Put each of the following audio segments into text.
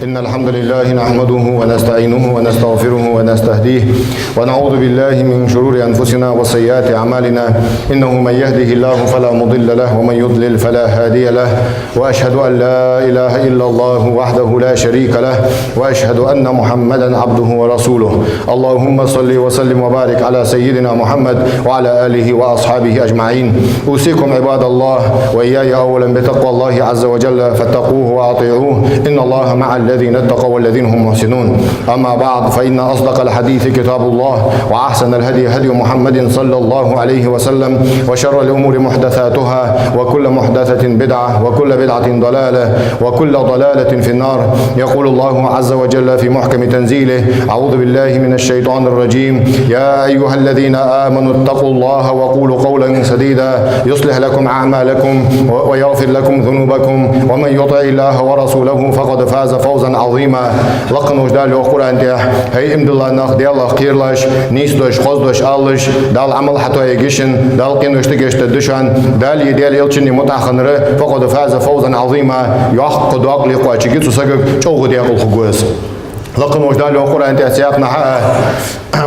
إن الحمد لله نحمده ونستعينه ونستغفره ونستهديه ونعوذ بالله من شرور أنفسنا وسيئات أعمالنا إنه من يهده الله فلا مضل له ومن يضلل فلا هادي له وأشهد أن لا إله إلا الله وحده لا شريك له وأشهد أن محمدا عبده ورسوله اللهم صل وسلم وبارك على سيدنا محمد وعلى آله وأصحابه أجمعين أوصيكم عباد الله وإياي أولا بتقوى الله عز وجل فاتقوه وأطيعوه إن الله مع الذين اتقوا والذين هم محسنون أما بعد فإن أصدق الحديث كتاب الله وأحسن الهدي هدي محمد صلى الله عليه وسلم وشر الأمور محدثاتها وكل محدثة بدعة وكل بدعة ضلالة وكل ضلالة في النار يقول الله عز وجل في محكم تنزيله أعوذ بالله من الشيطان الرجيم يا أيها الذين آمنوا اتقوا الله وقولوا قولا سديدا يصلح لكم أعمالكم ويغفر لكم ذنوبكم ومن يطع الله ورسوله فقد فاز فوزا عظيما لقن وجدال القرآن ده هي امد الله ناخ دي الله خيرلاش نيس دوش خوز دوش آلش دال عمل حتى يجيشن دال قين وشتجيش تدشان دال يدال يلشني متأخنره فقد فاز فوزا عظيما يحق دواق لقوا تشجيت وسجق شوق دي أقول خجوز لقن وجدال القرآن ده سياقنا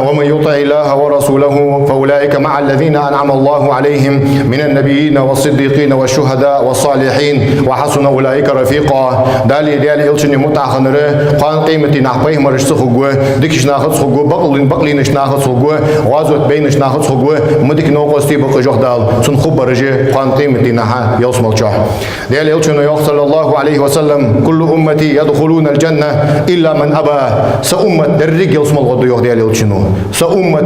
ومن يطع الله ورسوله فأولئك مع الذين أنعم الله عليهم من النبيين والصديقين والشهداء والصالحين وحسن أولئك رفيقا دالي يلشني متأخنره قان قيمتي نحبيه مرش سخوه ديكش ناخد سخوه بقلينش ناخد سخوه غازوت بينش ناخد سخوه مدك نوقستي بقى جهدال سنخب برجي قان قيمتي نحا يوصمك جاه دالي يلشني صلى الله عليه وسلم كل أمتي يدخلون الجنة إلا من أبى سأمة درق يوصم الغد يهدي يلشنو سأمة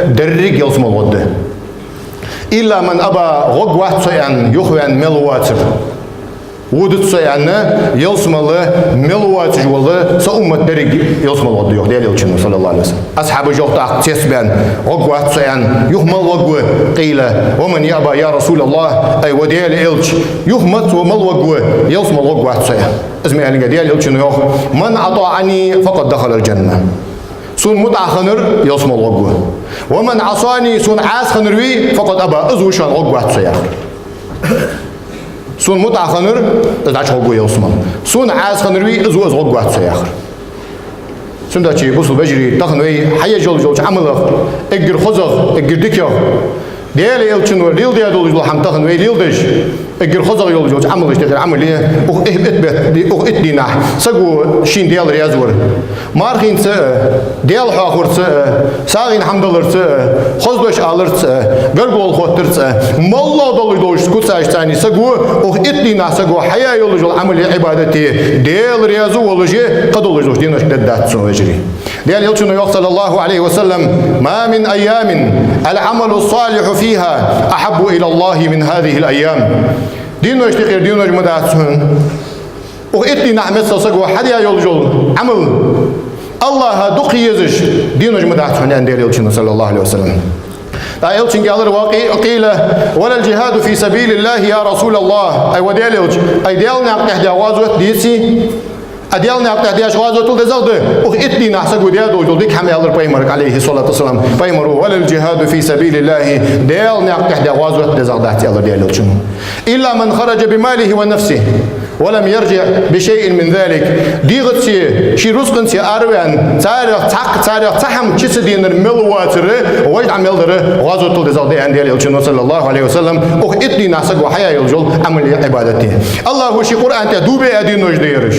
درق يوصم الغد إلا من أبى غقوات سيان يخوان ملواتر ودت سيان يوصم الله ملواتر والله سأمة درق يوصم الغد يهدي يلشنو صلى الله عليه وسلم أصحاب جوطاق تسبان غقوات سيان يخمل وقوة قيل ومن يأبى يا رسول الله أي ودي يلش يخمت ومل وقوة يوصم الغقوات سيان اسمي يعني قد يلشنو يخ من أطاعني فقد دخل الجنة سون متأخنر يوصم الغقوة ومن عصاني سون عاس خنروي فقد أبى أزوشان غقوة سيان سون متأخنر إذاش غقوة يوصم سون عاس خنروي أزو غقوة سيان سون داشي بوصل بجري تخنوي حي جول عمله اجر خزغ اجر دكيا ديالي يلشنو ليل ديالو جل حم تخنوي ليل دش اجر خزغ يول جوج عمل اشتغل عمل ليه او اتبت اتدينا سقو شين ديال ريازور مارخين س ديال حاخور س ساغين حمدلر س خزدش الر س غرغول خوتر س مالله دول دوش كوتساش ثاني سقو او اتدينا سقو حيا يول جل عمل عبادتي ديال ريازو ولجي قدول جوج دينش ددات سو وجري ديال يلشنو صلى الله عليه وسلم ما من ايام العمل الصالح فيها احب الى الله من هذه الايام دينو اشتغل دينو مدعسون وإتني نحمد سوسقو حديا يولجول عمل الله دقي يزش دينو مدعسون عند يلشن صلى الله عليه وسلم لا يلشن قال قيل ولا الجهاد في سبيل الله يا رسول الله أي وديال يلش أي ديالنا قحد وازوت ديسي أديالنا قحد وازوت تلزود وإتني نحسقو ديالو جول ديك حمي الله بيمرك عليه الصلاة والسلام بيمرو ولا الجهاد في سبيل الله ديالنا قحد وازوت تلزودات الله ديال يلشن إلا من خرج بماله ونفسه ولم يرجع بشيء من ذلك ديغتسي شي رزقنسي أروان تاريخ تحم كسدين الملواتر وجد عمل غازو تلزودي عند يلشن صلى الله عليه وسلم وإتني نحسق وحيا يلجل عمل عبادته الله شي قرآن تدوبي أدينوج ديرش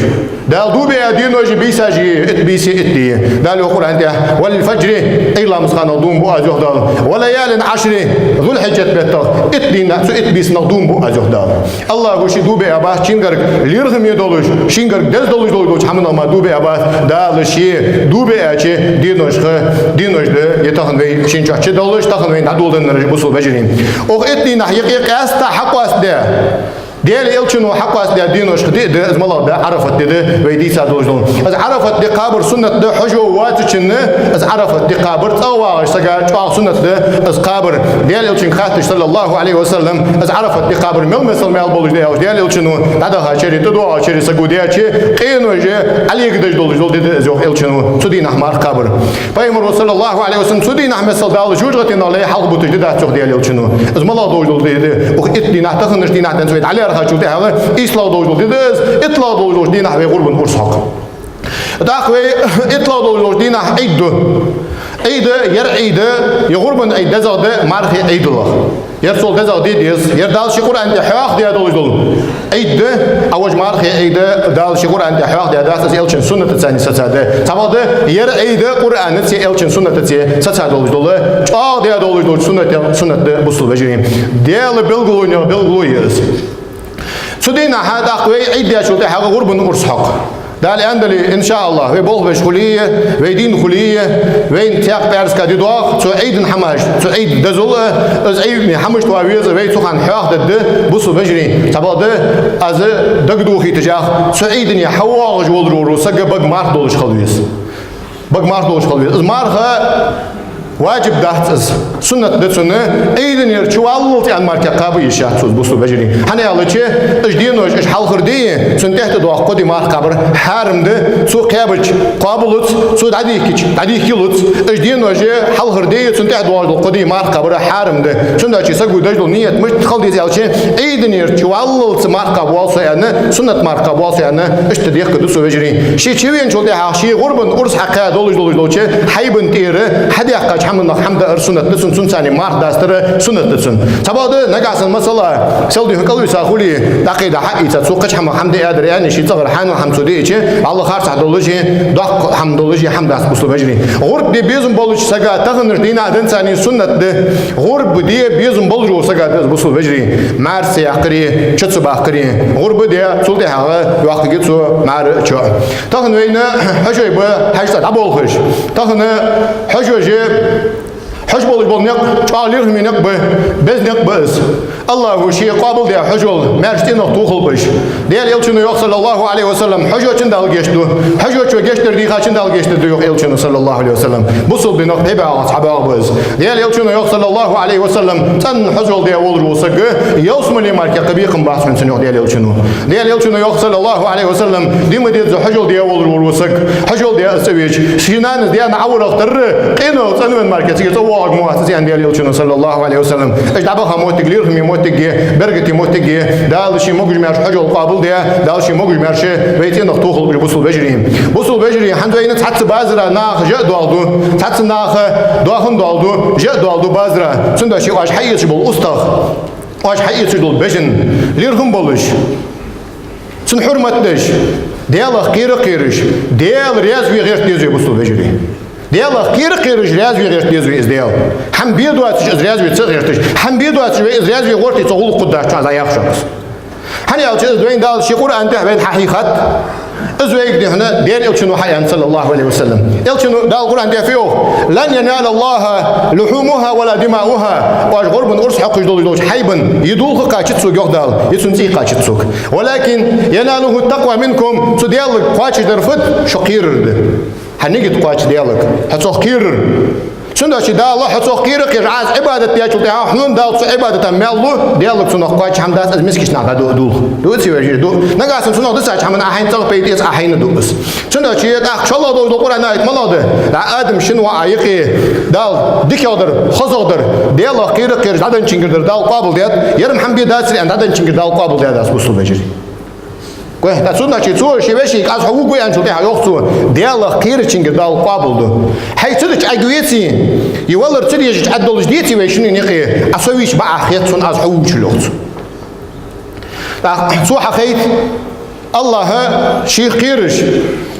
دال دوبي أدينوج بيساجي بيسي إتي دال القرآن والفجر إلا مسخان نضوم بو أزهدال وليال عشر ذو الحجة بيتر إتني نحسو إتبيس نضوم بو أزهدال الله شي دوبي أباه تشينغرك ليرهم يدولش شينغرك دز دولش حمنا ما دوبي أباه دال شي دوبي أشي دينوج ده يتخنوي شينشا شي دولش تخنوي ندولن نرج بوصل بجرين أو إتني نحيق أستا حقواس ده ديال يلشنو حقاس ده دينوش خدي ده اسم الله ده عرفت ده ويدي سادوجون از عرفت ده قابر سنة ده حجو واتشن از عرفت ده قابر تواش سجا سنة ده از قابر ديال يلشن خاتش صلى الله عليه وسلم از عرفت ده قابر مل مثل ما البولج ده ديال يلشنو هذا شري تدوا شري سجوديا شيء قينوج عليك ده دولج ده زوج يلشنو سدين أحمر قابر فيمر صلى الله عليه وسلم سدين أحمر صلى الله جوجتنا عليه حلق بتجدد ده زوج ديال يلشنو اسم الله دولج ده وإتني نحتخنش دينا تنسويت عليه خشوت هذا إسلام دوج ديدز إطلاع دوج دينا في غرب أرسحق داخوي إطلاع دوج دينا عيد عيد يغرب عيد زاد مارخ عيد الله يرسل كذا ديديس يردال شكر أنت حق ديا دول عيد أوج مارخ عيد دال شكر أنت حق ديا داس إلشن سنة تساني ساتساده تبعد عيد قرآن تسي إلشن سنة تسي ساتساده دول ديا دول سنة بوصل بجرين ديال بلغلويس سدينا هذا قوي عيد يا شو ده حق غرب أرسحق ده الأندلي إن شاء الله في بول بشخلية في دين خلية وين تياق بارس كديدوق تو عيد حماش تو عيد دزول از عيد حماش تو عويز في تو خان حياق دد بوصل بجري تبع ده از دقدوخي تجاه تو عيد يا حواق جول رو سجى بق مارك دولش خلويس بق مارك دولش خلويس مارخه واجب دهتز سنة دتسنة أيضاً يرتوالل تان ماركة قابي شاهد بوصل بجري هني على شيء أجدينوش إيش حال خردية سنتهت دوا قدي مارك قبر حارم ده سو قابج قابلت سو عديكيلت أجدينوش حال خردية سنتهت دوا قدي مارك قبر حارم ده سنة شيء سجود دجل نية مش تخل دي على شيء أيضاً يرتوالل مارك قبواسة يعني سنة مارك قبواسة يعني إيش تديك كدوسو بجري شيء وين شلته شيء غرب أرس حقا دولج شيء حيبن تيره حديقة حمد أرسنة لسن سنساني مارك داستر سنة لسن سبادة نجاسن مثلا سلدي هكذا يساقولي دقيقة حقي تسوقش حمد أدري يعني شيء صغر حانو حمسودي شيء الله خارج عدولجي دق حمدولجي حمد أس بسوا بجري غرب دي بيزم بولج سجا تغنر دينا دنساني سنة ده غرب دي بيزم بولج سجا بسوا بجري مارسي عقري شتسو بعقري غرب دي سلطة هذا وقت جتسو مار شو تغنينا حشوي بحشة عبول خش تغنى حشوي حجبول البنيق تعالير منيق بزنيق بس الله هو شيء قابل ده حجول مرشتين توخل بش ده يلشنو يق صلى الله عليه وسلم حجو چندال گشتو حجو چو گشتر دي خاچندال گشتو يق يلشنو صلى الله عليه وسلم بوصل بنق هبا اصحابه بس ده يلشنو يق صلى الله عليه وسلم تن حجول ده ولر وسق يوسملي ماركه قبيقم باسن سنو ده يلشنو يق صلى الله عليه وسلم ديم دي حجول ده ولر وسق حجول ده اسويج سينان ده نعور اختر قينو تنمن ماركه مؤسسة عند يلشنو صلى الله عليه وسلم إيش دعبها موت تقلير هم موت تجيه برقتي موت تجيه دال شيء موجود مارش حجول قابل ده دال شيء موجود مارش بيتين نختوخل بوصل بجريهم بوصل بجري حنزوين تحت بازرة ناخ جاء دوالدو تحت ناخ دواخن دوالدو جاء دوالدو بازرة سند شيء واش حيش بالأستخ واش حيش بالبجن ليرهم بولش سن حرمتش ديال قيرش ديال رياض غير تيجي بوصل بجري ديال قيرش رياض غير تيجي إزديال هم بيدوات إزرياض بيتصغرتش هم بيدوات إزرياض غورتي تقول قدرت على يخشى هني على شيء دوين دال شيء قرآن تهبين حقيقة أزويك ده هنا دير يلشنو حيان صلى الله عليه وسلم يلشنو دال القرآن ده فيه لن ينال الله لحومها ولا دماؤها واش غرب أرس حق يدول حيبا يدول قاچتسوك يقدال يسنتي قاچتسوك ولكن يناله التقوى منكم سديالك قاچ درفت شقير ده هنيجي تقاچ ديالك هتشقير سنة شيء ده الله حسوق كيرك عاز عبادة يا شو ده حنون ده عبادة مالله ديالك سنة قايش حمد أس مسكش نعدا دو تسوي دو نجاس سنة ده ساعة حمد أحين تلقى بيتيس أحين دو بس سنة شيء ده شاء الله دو القرآن نايت ملاده لا آدم شنو عايقي ده ديك يقدر خزقدر ديالك كيرك عدن شنقدر ده القابل ده يرم حمد ده سري عند عدن شنقدر ده القابل ده بس بسوا بجري كويه تسوننا شيء تسوي شيء بشيء كاس حقوق وين شو تها يخصو ديالله كير تشينجر دال قابل ده هاي تدك أجويتي يولر تدي يجت عدل جديتي ويشنو نقي أسويش بقى خيط سون أز حقوق شلوت سو حقيت الله شيء خيرش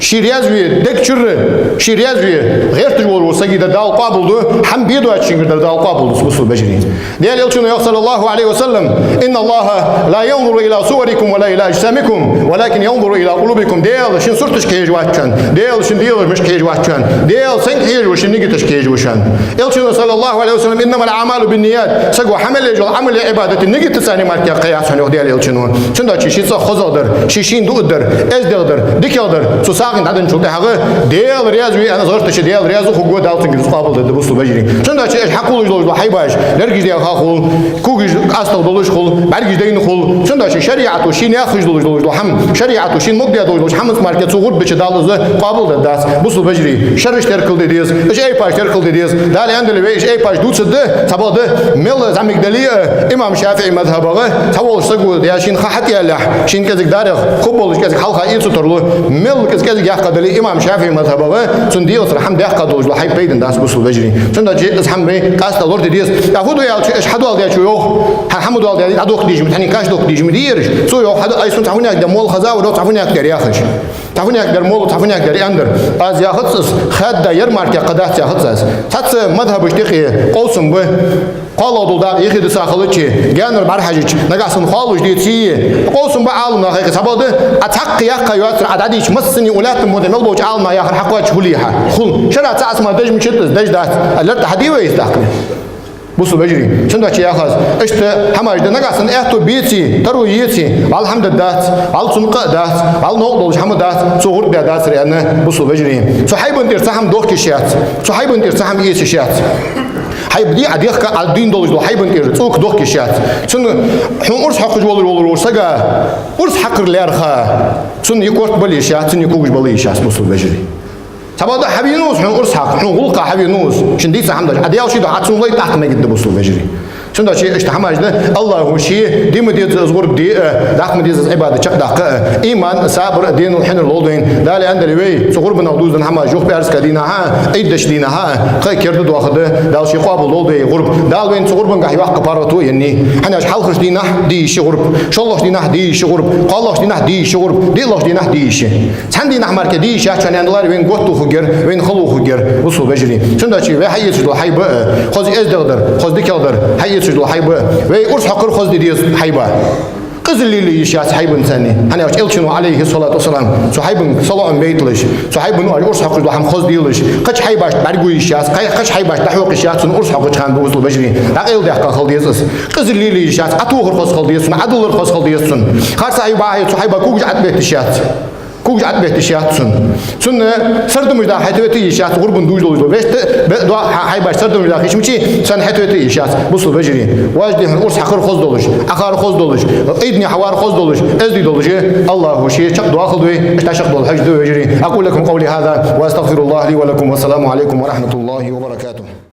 شيء رياضي دكتور شيء رياضي غير تجول وسجد دال قابل ده حم بيدو أتشينجر دال قابل ده بس بجري ديال يلشون صلى الله عليه وسلم إن الله لا ينظر إلى صوركم ولا إلى أجسامكم ولكن ينظر إلى قلوبكم ديال شن صورتش كيج واتشان ديال شن ديال مش كيج واتشان ديال سن كيج وشن نيجتش كيج وشان يلشون صلى الله عليه وسلم إنما الأعمال بالنيات سجوا حمل يجول عمل عبادة نيجت تساني مارك قياس عن ديال يلشون شن ده شيء خزادر شيء دودر إز دودر ديكادر سوسا داغن هذا نشوف هذا ديال رياض أنا صغرت شيء ديال رياض وخو قد ألتن جلس قابل ده بوصل بجري شنو شيء حقول جلوش حيباش نرجع ديال خاخول كوجي أستو دلوش خول بعدين دين خول شنو شيء شريعة وشين يأخذ دلوش حم شريعة وشين مقدار دلوش حمص ماركت صغور بتشدال ز قابل ده داس بوصل بجري شرش تركل ديز إيش أي باش تركل ديز دالي عند اللي إيش أي باش دوت ده تبغى ده مل زعمك دليل إمام شافعي مذهبه تقول سقول دياشين خحت يالح شين كذا دارخ قبول كذا حلقة إيه تطرله مل كذا يحقد لي إمام شافعي مذهبه سنديو صراحة يحقد وجه حي بيدن داس بوصل بجري شنو جي اسحم بي قاست لورد ديز ياخذوا يا اشهدوا على ديش يو حمدوا على ديش ادوك ديج متاني كاش دوك ديج مديرش سو يو حد اي سن تعفوني اقدر مول خزا ودو تعفوني اقدر ياخش تعفوني اقدر مول تعفوني اقدر اندر از ياخذ خد يرمارك قدات ياخذ تات مذهب اشتقي قوسم به قالوا دولدا يخد ساخلتشي جانر برحجج نقاسن خالوش ديتي قوسم بعالم نخيك سبوده اتحق ياقا يواتر عداديش مسني ولات مودمل بوج عالم ياخر حقواتش هليها خل شرع تاس ما دج مشتز دج دات الرت حديوه يستحقني بوصل بجري شنو داك ياخذ اشت حماج ده نقاسن اهتو بيتي ترو يتي الحمد دات على سنق دات على نقض حمد دات صغور دات رينا بوصل بجري صحيب انت سهم دوك كشات صحيب انت سهم ايش شات حيبدي عديك على الدين دولج حيبن كير صوك دوك كشات شنو حمرس حق جوال ورسجا ورس حقر ليرخا شنو يكورت بليشات شنو يكوج بليشات بوصل بجري تبغى حبينوس حمرس حق حنقولك حبينوس شنديس حمد عديال شيء حتسون لي تحت ما يقدر بوصل بجري شنو شيء اشتحماج ده الله هو شيء ديما دي زغور دي داخ مدي عباده شق داخ ايمان صبر دين الحين الولدين دالي عند اللي زغور بنودوز نحما جوخ بارس كدينا ها ايدش دينا ها قي كيرد واخد دال شي قابل ولدي غرب دال وين زغور بن قحي واخ بارتو يعني حنا شحال خرج دينا دي شي غرب شالله دينا دي شي غرب قالله دينا دي شي غرب دي الله دينا دي شي سندي نحمر كدي شي عشان عندلار وين قوتو خجر وين خلو خجر وصل بجري شنو شيء حي سدو حي خذ ازدر خذ ديكلدر حي سجل حيبة ويقرص حقر خذ ديز حيبة قزل لي يشاس حيبن ثاني أنا أشيلشنو عليه الصلاة والسلام صحيبن صلاة بيتلش صحيبن قرص حقر وحم خذ ديلش قش حيباش برجو يشاس قش حيباش تحوق يشاس قرص حقر كان بوصل بجري رأيل ده قال خلديس قزل لي يشاس أتوه خذ خلديس عدل خذ خلديس خاص حيبة صحيبة كوج عد بيت يشاس كوج عد بيت يشاس سن سرد مجدا حتوتي يشاس غربن دوج دوج بس دوا حيباش سرد مجدا خيش مشي سن حتوتي يشاس بوصل بجري واجد قرص حقر خذ دولش أخار خذ دولش إيدني حوار خذ دولش أزدي دولش الله هو شيء شق دوا خذوي اشتشق دول حج دو يجري أقول لكم قولي هذا وأستغفر الله لي ولكم والسلام عليكم ورحمة الله وبركاته.